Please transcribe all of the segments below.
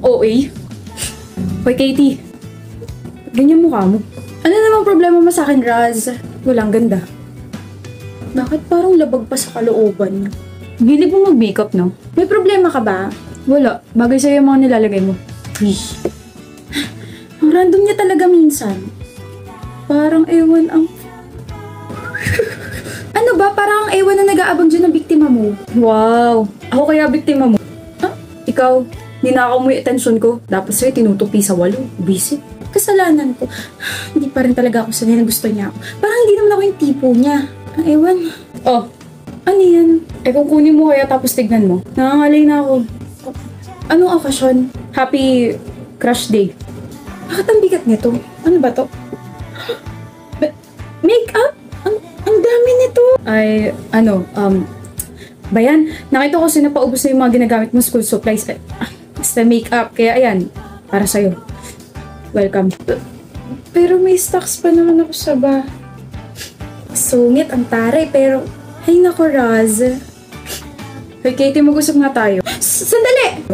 OA. Hoy, Katie. Ganyan mukha mo. Ano namang problema mo sa akin, Raz? Walang ganda. Bakit parang labag pa sa kalooban niya? Hilig mo mag-makeup, no? May problema ka ba? Wala. Bagay sa'yo yung mga nilalagay mo. Ang random niya talaga minsan. Parang ewan ang... Ano ba? Parang ang ewan na nag-aabang dyan ng biktima mo. Wow. Ako kaya biktima mo? Ha? Ikaw, ninakaw mo yung atensyon ko. Dapat sa'yo tinutupi sa walo. Visit. Kasalanan ko. Hindi pa rin talaga ako sanay na gusto niya ako. Parang hindi naman ako yung tipo niya. Ang ewan. Oh, ano yan? Kung kunin mo kaya tapos tignan mo. Nangangalay na ako. Anong okasyon? Happy crush day. Bakit ang bigat nito? Ano ba to? Makeup? Ang dami nito. Ay, Bayan, nakita ko sinapaubos na yung mga ginagamit mo school supplies. Basta makeup. Kaya ayan, para sa'yo. Welcome. Pero may stocks pa naman ako sa ba. Sungit ang taray, pero... Ay nako, Raz. Hey, Katie, mag-usap nga tayo. Sandali!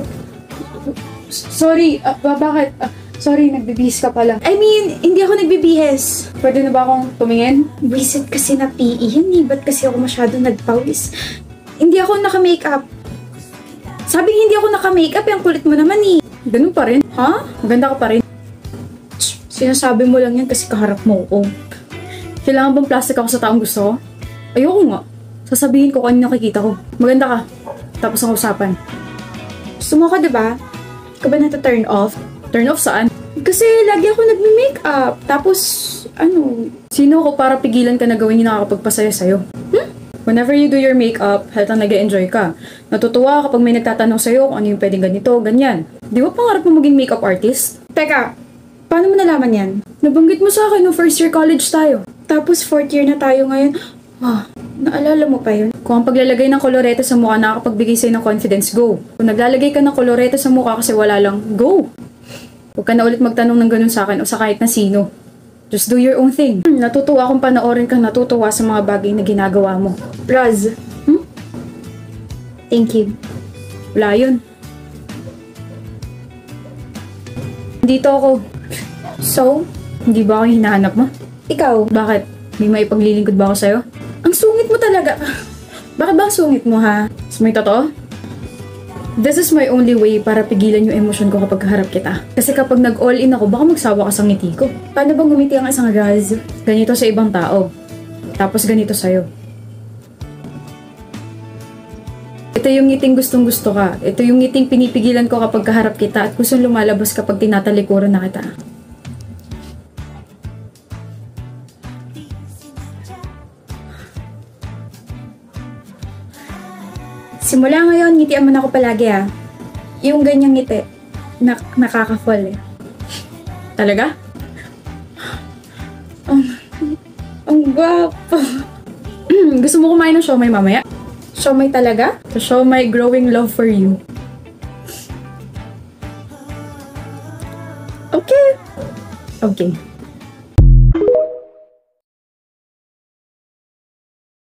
Sorry, bakit? Sorry, nagbibihis ka pala. I mean, hindi ako nagbibihis. Pwede na ba akong tumingin? Visit kasi na PE yun eh. Ba't kasi ako masyado nagpawis? Hindi ako naka-makeup. Sabi hindi ako naka-makeup, yung kulit mo naman eh. Ganun pa rin. Ha? Maganda ka pa rin. Sinasabi mo lang yan kasi kaharap mo ko. Kailangan bang plastic ako sa taong gusto ko? Ayoko nga. Sasabihin ko kung ano nakikita ko. Maganda ka. Tapos ang usapan. Gusto mo ka, diba? Ikaw ba na-turn off? Turn off saan? Kasi lagi ako nagme-makeup. Tapos, sino ko para pigilan ka na gawin yung nakakapagpasaya sa'yo? Whenever you do your makeup, halatang nag-enjoy ka. Natutuwa kapag may nagtatanong sa'yo kung ano yung pwedeng ganito, ganyan. Di ba pangarap mo maging makeup artist? Teka, paano mo nalaman yan? Nabanggit mo sa akin no first year college tayo. Tapos fourth year na tayo ngayon. Naalala mo pa yun? Kung ang paglalagay ng kolorete sa mukha nakakapagbigay sa'yo ng confidence, go. Kung naglalagay ka ng kolorete sa mukha kasi wala lang, go. Huwag ka na ulit magtanong ng ganun sa akin o sa kahit na sino. Just do your own thing. Natutuwa akong panoorin kang natutuwa sa mga bagay na ginagawa mo. Raz, Thank you. Wala yun. Dito ako. So, hindi ba ako hinahanap mo? Ikaw, bakit? May maipaglilingkod ba ako sa'yo? Ang sungit mo talaga. Bakit ba ang sungit mo, ha? Mas may totoo? This is my only way para pigilan yung emosyon ko kapag harap kita. Kasi kapag nag-all-in ako, baka magsawa ka sa ngiti ko. Paano bang ngumiti ang isang Raz? Ganito sa ibang tao. Tapos ganito sa'yo. Ito yung ngiting gustong-gusto ka. Ito yung ngiting pinipigilan ko kapag kaharap kita at gustong lumalabas kapag tinatalikuran na kita. Simula ngayon, ngitian mo na ako palagi ha. Yung ganyang ngiti, nakaka-fall eh. Talaga? Ang gwapo. Gusto mo kumain ng siomay mamaya? Siomay talaga? The siomay growing love for you. Okay. Okay.